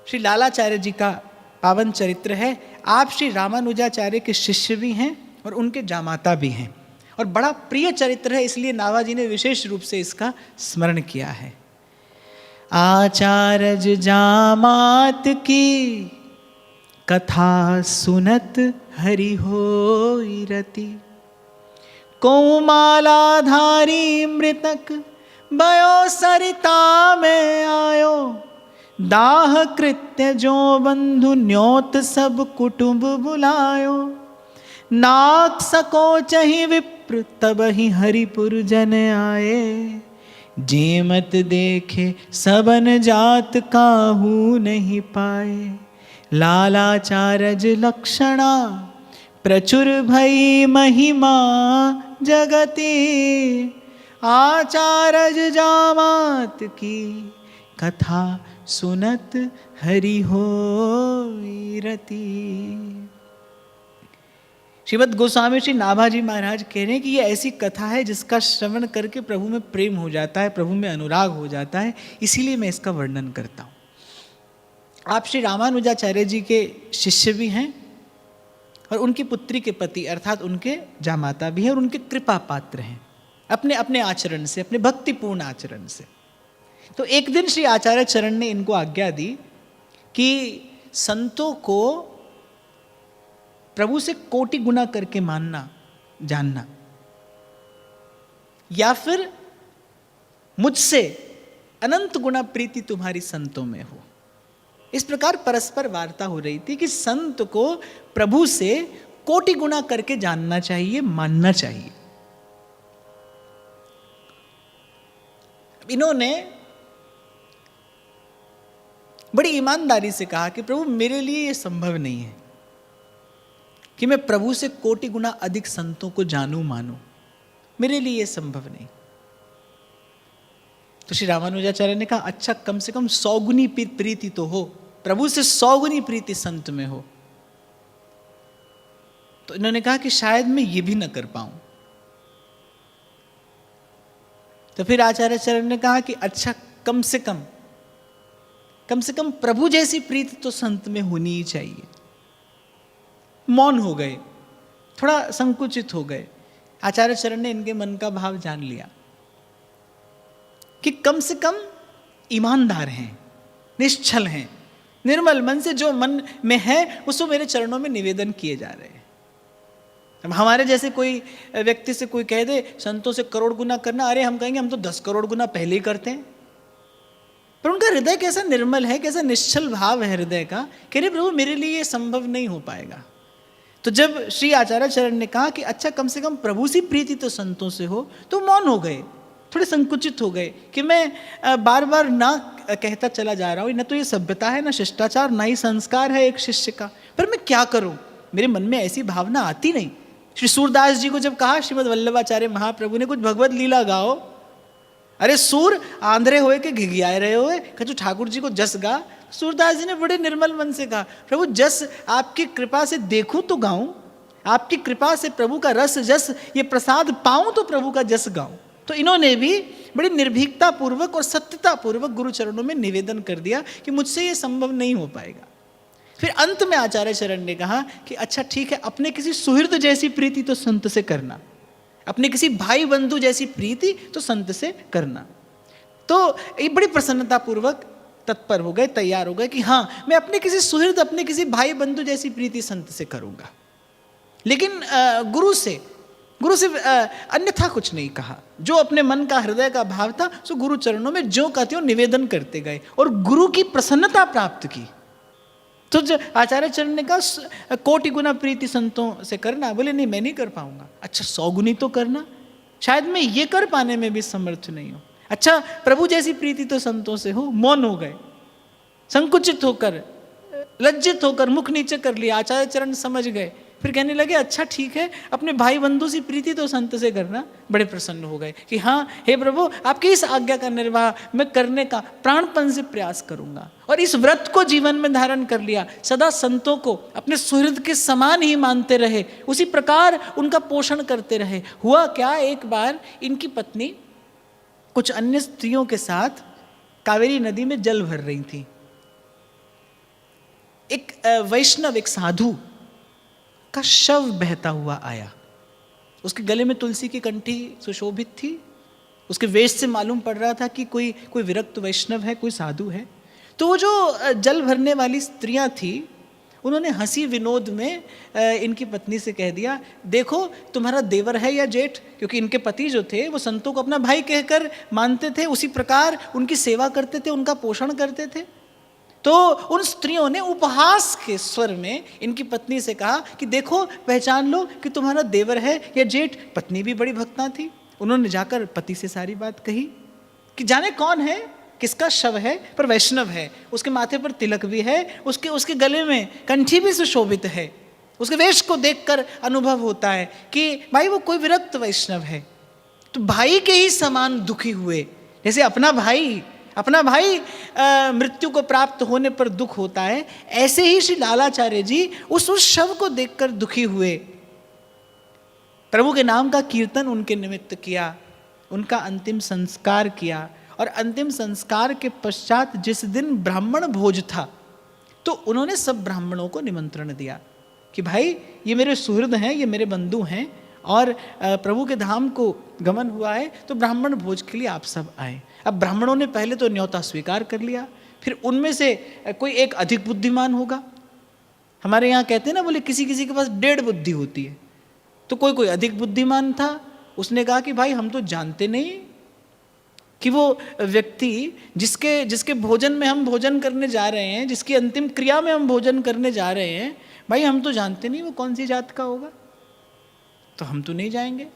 श्री लालाचार्य जी का पावन चरित्र है। आप श्री रामानुजाचार्य के शिष्य भी हैं और उनके जामाता भी हैं, और बड़ा प्रिय चरित्र है, इसलिए नाभाजी ने विशेष रूप से इसका स्मरण किया है। आचार्य जामात की कथा सुनत हरि होई रति, कोमालाधारी मृतक भयो सरिता में आयो, दाह कृत्य जो बंधु न्योत सब कुटुंब बुलायो, नाक सको चहि विप्र तब ही हरिपुर जन आए, जेमत देखे सबन जात काहू नहीं पाए, लालाचारज लक्षणा प्रचुर भई महिमा जगती, आचारज जामात की कथा सुनत हरि होई रति। श्रीमद् गोस्वामी श्री नाभाजी महाराज कह रहे हैं कि ये ऐसी कथा है जिसका श्रवण करके प्रभु में प्रेम हो जाता है, प्रभु में अनुराग हो जाता है, इसीलिए मैं इसका वर्णन करता हूँ। आप श्री रामानुजाचार्य जी के शिष्य भी हैं और उनकी पुत्री के पति अर्थात उनके जामाता भी हैं, और उनके कृपा पात्र हैं अपने अपने आचरण से, अपने भक्तिपूर्ण आचरण से। तो एक दिन श्री आचार्य चरण ने इनको आज्ञा दी कि संतों को प्रभु से कोटि गुना करके मानना जानना, या फिर मुझसे अनंत गुना प्रीति तुम्हारी संतों में हो। इस प्रकार परस्पर वार्ता हो रही थी कि संत को प्रभु से कोटि गुना करके जानना चाहिए, मानना चाहिए। इन्होंने बड़ी ईमानदारी से कहा कि प्रभु मेरे लिए यह संभव नहीं है कि मैं प्रभु से कोटि गुना अधिक संतों को जानूं मानूं, मेरे लिए यह संभव नहीं। तो श्री रामानुजाचार्य ने कहा अच्छा कम से कम 100 गुनी प्रीति तो हो, प्रभु से 100 गुनी प्रीति संत में हो। तो इन्होंने कहा कि शायद मैं ये भी न कर पाऊं। तो फिर आचार्य चरण ने कहा कि अच्छा कम से कम प्रभु जैसी प्रीति तो संत में होनी ही चाहिए। मौन हो गए, थोड़ा संकुचित हो गए। आचार्य चरण ने इनके मन का भाव जान लिया कि कम से कम ईमानदार हैं, निश्चल हैं, निर्मल मन से जो मन में है उसको मेरे चरणों में निवेदन किए जा रहे हैं। अब हमारे जैसे कोई व्यक्ति से कोई कह दे संतों से करोड़ गुना करना, अरे हम कहेंगे हम तो 10 करोड़ गुना पहले ही करते हैं। पर उनका हृदय कैसा निर्मल है, कैसा निश्चल भाव है हृदय का, कह रहे प्रभु मेरे लिए ये संभव नहीं हो पाएगा। तो जब श्री आचार्य चरण ने कहा कि अच्छा कम से कम प्रभु सी प्रीति तो संतों से हो, तो मौन हो गए, थोड़े संकुचित हो गए कि मैं बार बार ना कहता चला जा रहा हूँ, न तो ये सभ्यता है, न शिष्टाचार, ना ही संस्कार है एक शिष्य का, पर मैं क्या करूँ, मेरे मन में ऐसी भावना आती नहीं। श्री सूरदास जी को जब कहा श्रीमद् वल्लभाचार्य महाप्रभु ने कुछ भगवत लीला गाओ, अरे सूर आंध्रे होए के घिघियाए रहे होए, कहते ठाकुर जी को जस गा। सूरदास जी ने बड़े निर्मल मन से कहा प्रभु जस आपकी कृपा से देखूं तो गाऊं, आपकी कृपा से प्रभु का रस जस ये प्रसाद पाऊं तो प्रभु का जस गाऊं। तो इन्होंने भी बड़ी निर्भीकता पूर्वक और सत्यता पूर्वक गुरु चरणों में निवेदन कर दिया कि मुझसे ये संभव नहीं हो पाएगा। फिर अंत में आचार्य चरण ने कहा कि अच्छा ठीक है, अपने किसी सुहृद जैसी प्रीति तो संत से करना, अपने किसी भाई बंधु जैसी प्रीति तो संत से करना। तो ये बड़ी प्रसन्नता पूर्वक तत्पर हो गए, तैयार हो गए कि हाँ मैं अपने किसी सुहृद, अपने किसी भाई बंधु जैसी प्रीति संत से करूंगा। लेकिन गुरु से अन्यथा कुछ नहीं कहा। जो अपने मन का हृदय का भाव था सो गुरु चरणों में जो कहते हो निवेदन करते गए और गुरु की प्रसन्नता प्राप्त की। तो आचार्य चरण ने कहा कोटि गुना प्रीति संतों से करना, बोले नहीं मैं नहीं कर पाऊंगा। अच्छा 100 गुनी तो करना, शायद मैं ये कर पाने में भी समर्थ नहीं हूं। अच्छा प्रभु जैसी प्रीति तो संतों से हो। मौन हो गए, संकुचित होकर, लज्जित होकर मुख नीचे कर लिया। आचार्य चरण समझ गए, फिर कहने लगे अच्छा ठीक है, अपने भाई बंधु से प्रीति तो संत से करना। बड़े प्रसन्न हो गए कि हाँ हे प्रभु आपकी इस आज्ञा का निर्वाह मैं करने का प्राणपण से प्रयास करूंगा। और इस व्रत को जीवन में धारण कर लिया, सदा संतों को अपने सुहृद के समान ही मानते रहे, उसी प्रकार उनका पोषण करते रहे। हुआ क्या, एक बार इनकी पत्नी कुछ अन्य स्त्रियों के साथ कावेरी नदी में जल भर रही थी। एक वैष्णव, एक साधु का शव बहता हुआ आया। उसके गले में तुलसी की कंठी सुशोभित थी। उसके वेश से मालूम पड़ रहा था कि कोई विरक्त वैष्णव है, कोई साधु है। तो वो जो जल भरने वाली स्त्रियां थी, उन्होंने हंसी विनोद में इनकी पत्नी से कह दिया, देखो तुम्हारा देवर है या जेठ, क्योंकि इनके पति जो थे वो संतों को अपना भाई कहकर मानते थे, उसी प्रकार उनकी सेवा करते थे, उनका पोषण करते थे। तो उन स्त्रियों ने उपहास के स्वर में इनकी पत्नी से कहा कि देखो पहचान लो कि तुम्हारा देवर है या जेठ। पत्नी भी बड़ी भक्ता थी। उन्होंने जाकर पति से सारी बात कही कि जाने कौन है, किसका शव है, पर वैष्णव है, उसके माथे पर तिलक भी है, उसके गले में कंठी भी सुशोभित है, उसके वेश को देखकर अनुभव होता है कि भाई वो कोई विरक्त वैष्णव है। तो भाई के ही समान दुखी हुए। जैसे अपना भाई मृत्यु को प्राप्त होने पर दुख होता है, ऐसे ही श्री लालाचार्य जी उस शव को देखकर दुखी हुए। प्रभु के नाम का कीर्तन उनके निमित्त किया, उनका अंतिम संस्कार किया, और अंतिम संस्कार के पश्चात जिस दिन ब्राह्मण भोज था, तो उन्होंने सब ब्राह्मणों को निमंत्रण दिया कि भाई ये मेरे सुहृद हैं, ये मेरे बंधु हैं, और प्रभु के धाम को गमन हुआ है, तो ब्राह्मण भोज के लिए आप सब आए। अब ब्राह्मणों ने पहले तो न्योता स्वीकार कर लिया, फिर उनमें से कोई एक अधिक बुद्धिमान होगा। हमारे यहाँ कहते हैं ना, बोले किसी किसी के पास 1.5 बुद्धि होती है। तो कोई अधिक बुद्धिमान था, उसने कहा कि भाई हम तो जानते नहीं कि वो व्यक्ति जिसके भोजन में हम भोजन करने जा रहे हैं, जिसकी अंतिम क्रिया में हम भोजन करने जा रहे हैं, भाई हम तो जानते नहीं वो कौन सी जात का होगा, तो हम तो नहीं जाएंगे।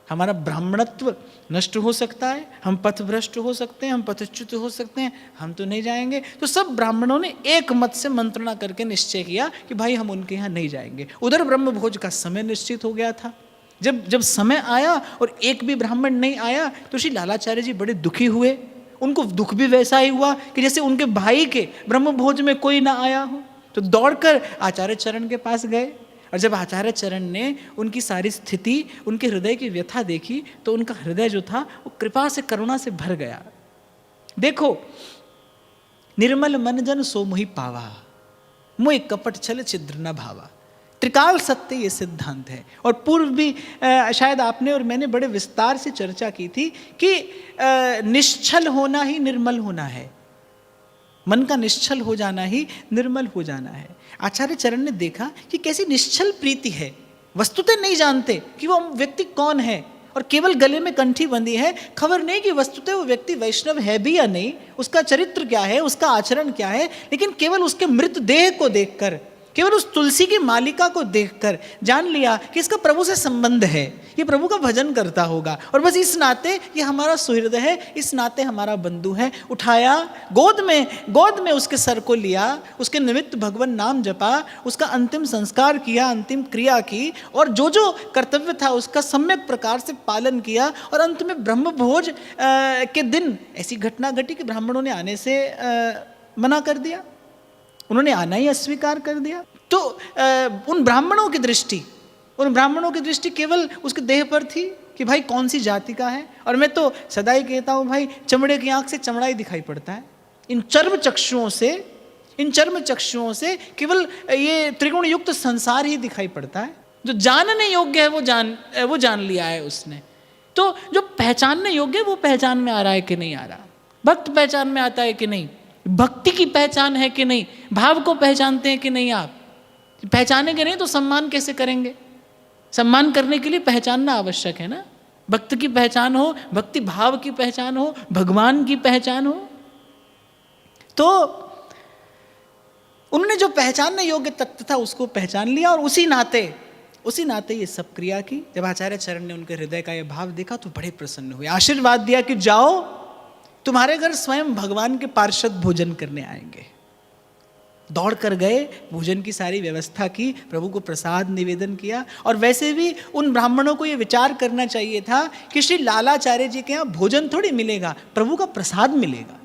हमारा ब्राह्मणत्व नष्ट हो सकता है, हम पथभ्रष्ट हो सकते हैं, हम पथच्युत हो सकते हैं, हम तो नहीं जाएंगे। तो सब ब्राह्मणों ने एक मत से मंत्रणा करके निश्चय किया कि भाई हम उनके यहाँ नहीं जाएंगे। उधर ब्रह्म भोज का समय निश्चित हो गया था। जब समय आया और एक भी ब्राह्मण नहीं आया, तो श्री लालाचार्य जी बड़े दुखी हुए। उनको दुख भी वैसा ही हुआ कि जैसे उनके भाई के ब्रह्म भोज में कोई ना आया हो। तो दौड़कर आचार्य चरण के पास गए, और जब आचार्य चरण ने उनकी सारी स्थिति, उनके हृदय की व्यथा देखी, तो उनका हृदय जो था वो कृपा से, करुणा से भर गया। देखो, निर्मल मन जन सो मोहि पावा, मोहि कपट छल छिद्र न भावा। त्रिकाल सत्य ये सिद्धांत है। और पूर्व भी शायद आपने और मैंने बड़े विस्तार से चर्चा की थी कि निश्चल होना ही निर्मल होना है, मन का निश्चल हो जाना ही निर्मल हो जाना है। आचार्य चरण ने देखा कि कैसी निश्चल प्रीति है, वस्तुतः नहीं जानते कि वो व्यक्ति कौन है, और केवल गले में कंठी बंधी है, खबर नहीं कि वस्तुतः वो व्यक्ति वैष्णव है भी या नहीं, उसका चरित्र क्या है, उसका आचरण क्या है। लेकिन केवल उसके मृत देह को देखकर, केवल उस तुलसी की मालिका को देखकर जान लिया कि इसका प्रभु से संबंध है, ये प्रभु का भजन करता होगा, और बस इस नाते ये हमारा सुहृद है, इस नाते हमारा बंधु है। उठाया, गोद में उसके सर को लिया, उसके निमित्त भगवान नाम जपा, उसका अंतिम संस्कार किया, अंतिम क्रिया की, और जो कर्तव्य था उसका सम्यक प्रकार से पालन किया। और अंत में ब्रह्म भोज के दिन ऐसी घटना घटी कि ब्राह्मणों ने आने से मना कर दिया, उन्होंने आना ही अस्वीकार कर दिया। तो उन ब्राह्मणों की दृष्टि केवल उसके देह पर थी कि भाई कौन सी जाति का है। और मैं तो सदा ही कहता हूँ भाई, चमड़े की आंख से चमड़ा ही दिखाई पड़ता है। इन चर्म चक्षुओं से केवल ये त्रिगुण युक्त संसार ही दिखाई पड़ता है। जो जानने योग्य है वो जान लिया है उसने। तो जो पहचानने योग्य है वो पहचान में आ रहा है कि नहीं आ रहा, भक्त पहचान में आता है कि नहीं, भक्ति की पहचान है कि नहीं, भाव को पहचानते हैं कि नहीं। आप पहचानेंगे नहीं तो सम्मान कैसे करेंगे? सम्मान करने के लिए पहचानना आवश्यक है ना। भक्त की पहचान हो, भक्ति भाव की पहचान हो, भगवान की पहचान हो। तो उन्होंने जो पहचानने योग्य तत्व था उसको पहचान लिया, और उसी नाते ये सब क्रिया की। जब आचार्य चरण ने उनके हृदय का यह भाव देखा तो बड़े प्रसन्न हुए, आशीर्वाद दिया कि जाओ, तुम्हारे घर स्वयं भगवान के पार्षद भोजन करने आएंगे। दौड़ कर गए, भोजन की सारी व्यवस्था की, प्रभु को प्रसाद निवेदन किया। और वैसे भी उन ब्राह्मणों को ये विचार करना चाहिए था कि श्री लालाचार्य जी के यहाँ भोजन थोड़ी मिलेगा, प्रभु का प्रसाद मिलेगा।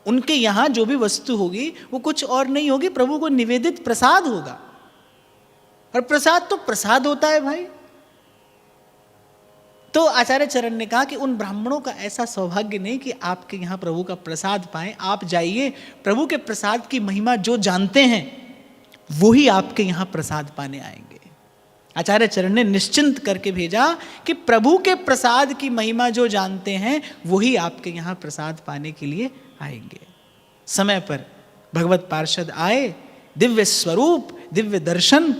उनके यहाँ जो भी वस्तु होगी वो कुछ और नहीं होगी, प्रभु को निवेदित प्रसाद होगा। और प्रसाद तो प्रसाद होता है भाई। तो आचार्य चरण ने कहा कि उन ब्राह्मणों का ऐसा सौभाग्य नहीं कि आपके यहाँ प्रभु का प्रसाद पाएं। आप जाइए, प्रभु के प्रसाद की महिमा जो जानते हैं वो ही आपके यहाँ प्रसाद पाने आएंगे। आचार्य चरण ने निश्चिंत करके भेजा कि प्रभु के प्रसाद की महिमा जो जानते हैं वही आपके यहाँ प्रसाद पाने के लिए आएंगे। समय पर भगवत पार्षद आए, दिव्य स्वरूप, दिव्य दर्शन,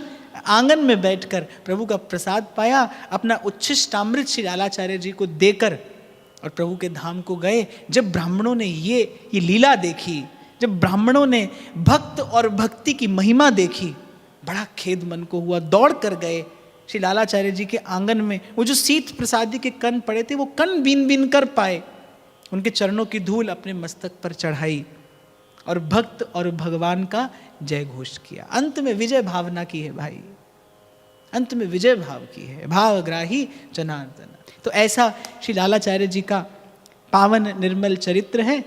आंगन में बैठकर प्रभु का प्रसाद पाया, अपना उच्छिष्टामृत श्री लालाचार्य जी को देकर और प्रभु के धाम को गए। जब ब्राह्मणों ने ये लीला देखी, जब ब्राह्मणों ने भक्त और भक्ति की महिमा देखी, बड़ा खेद मन को हुआ। दौड़ कर गए श्री लालाचार्य जी के आंगन में। वो जो शीत प्रसादी के कण पड़े थे वो कण बीन बीन कर पाए, उनके चरणों की धूल अपने मस्तक पर चढ़ाई और भक्त और भगवान का जय घोष किया। अंत में विजय भावना की है भाई, अंत में विजय भाव की है, भावग्राही जनार्दन। तो ऐसा श्री लालाचार्य जी का पावन निर्मल चरित्र है।